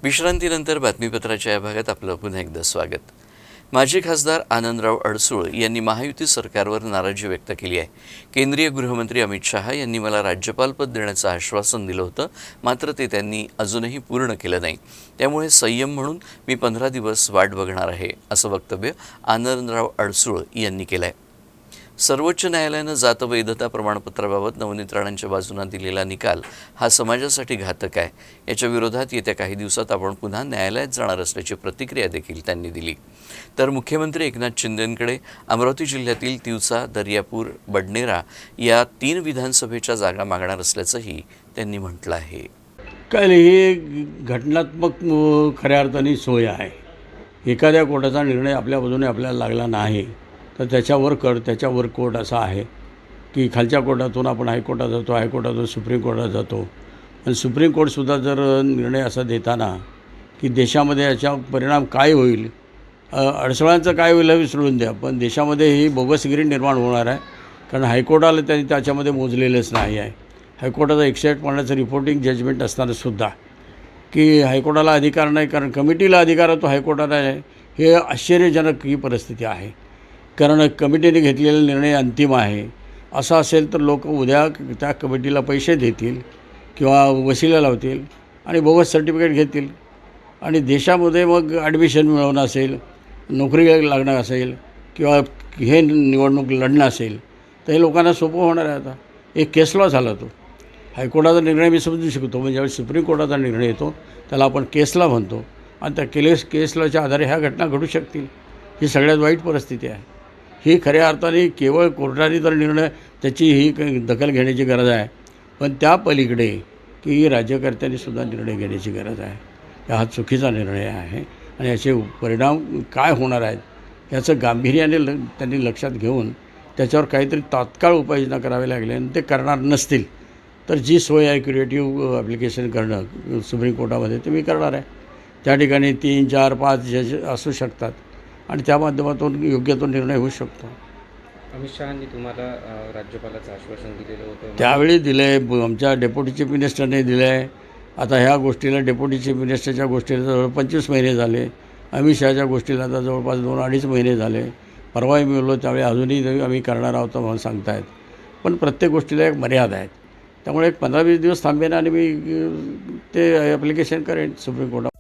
विश्रांतीनंतर बातमीपत्राच्या या भागात आपलं पुन्हा एकदा स्वागत। माजी खासदार आनंदराव अडसूळ यांनी महायुती सरकारवर नाराजी व्यक्त केली आहे। केंद्रीय गृहमंत्री अमित शहा यांनी मला राज्यपालपद देण्याचं आश्वासन दिलं होतं, मात्र ते त्यांनी अजूनही पूर्ण केलं नाही। त्यामुळे संयम म्हणून मी 15 दिवस वाट बघणार आहे, असं वक्तव्य आनंदराव अडसूळ यांनी केलं आहे। सर्वोच्च न्यायालयानं जात वैधता प्रमाणपत्राबाबत नवनीत राणांच्या बाजूने दिलेला निकाल हा समाजासाठी घातक आहे। याच्या विरोधात येत्या काही दिवसात आपण पुन्हा न्यायालयात जाणार असल्याची प्रतिक्रिया देखील त्यांनी दिली। तर मुख्यमंत्री एकनाथ शिंदेंकडे अमरावती जिल्ह्यातील तिवसा, दर्यापूर, बडनेरा या 3 विधानसभेच्या जागा मागणार असल्याचंही त्यांनी म्हटलं आहे। काय ही घटनात्मक खऱ्या अर्थाने सोय आहे। एखाद्या कोर्टाचा निर्णय आपल्या बाजूने आपल्याला लागला नाही तर त्याच्यावर कोर्ट असा आहे की खालच्या कोर्टातून आपण हायकोर्टात जातो, हायकोर्टातून सुप्रीम कोर्टात जातो। आणि सुप्रीम कोर्टसुद्धा जर निर्णय असा देताना की देशामध्ये याचा परिणाम काय होईल, अडसळांचं काय होईल हे सोडून द्या, पण देशामध्ये ही बोगसगिरी निर्माण होणार आहे। कारण हायकोर्टाला त्यांनी त्याच्यामध्ये मोजलेलंच नाही आहे। हायकोर्टाचा 108 पानाचं रिपोर्टिंग जजमेंट असतानासुद्धा की हायकोर्टाला अधिकार नाही, कारण कमिटीला अधिकार आहे, तो हायकोर्टाला आहे। हे आश्चर्यजनक ही परिस्थिती आहे, कारण कमिटीने घेतलेला निर्णय अंतिम आहे। असं असेल तर लोक उद्या त्या कमिटीला पैसे देतील किंवा वशिला लावतील आणि बोगस सर्टिफिकेट घेतील आणि देशामध्ये मग ॲडमिशन मिळवणं असेल, नोकरी लागणं असेल किंवा हे निवडणूक लढणं असेल तर हे लोकांना सोपं होणार आहे। आता एक केस लॉ झाला तो हायकोर्टाचा निर्णय मी समजू शकतो, म्हणजे ज्यावेळी सुप्रीम कोर्टाचा निर्णय येतो त्याला आपण केस लॉ म्हणतो आणि त्या केस लॉच्या आधारे ह्या घटना घडू शकतील। ही सगळ्यात वाईट परिस्थिती आहे। ही खऱ्या अर्थाने केवळ कोर्टाने तर निर्णय त्याची ही दखल घेण्याची गरज आहे, पण त्या पलीकडे की राज्यकर्त्यांनीसुद्धा निर्णय घेण्याची गरज आहे। हा चुकीचा निर्णय आहे आणि याचे परिणाम काय होणार आहेत याचं गांभीर्याने त्यांनी लक्षात घेऊन त्याच्यावर काहीतरी तात्काळ उपाययोजना करावी लागल्या आणि ते करणार नसतील तर जी सोय आहे क्रिएटिव्ह ॲप्लिकेशन करणं सुप्रीम कोर्टामध्ये ते मी करणार आहे। त्या ठिकाणी 3, 4, 5 जज असू शकतात आणि त्या माध्यमातून योग्य तो निर्णय होऊ शकतो। अमित शहांनी तुम्हाला राज्यपालाचं आश्वासन दिलेलं होतं, त्यावेळी दिलं आहे, आमच्या डेप्युटी चीफ मिनिस्टरने दिलं आहे। आता ह्या गोष्टीला डेप्युटी चीफ मिनिस्टरच्या गोष्टीला जवळ 25 महिने झाले, अमित शहाच्या गोष्टीला आता जवळपास 2-2.5 महिने झाले। परवाही मी बोललो त्यावेळी अजूनही आम्ही करणार आहोत म्हणून सांगतायत, पण प्रत्येक गोष्टीला एक मर्यादा आहे। त्यामुळे एक 15-20 दिवस थांबेन आणि मी ते ॲप्लिकेशन करेन सुप्रीम कोर्टात।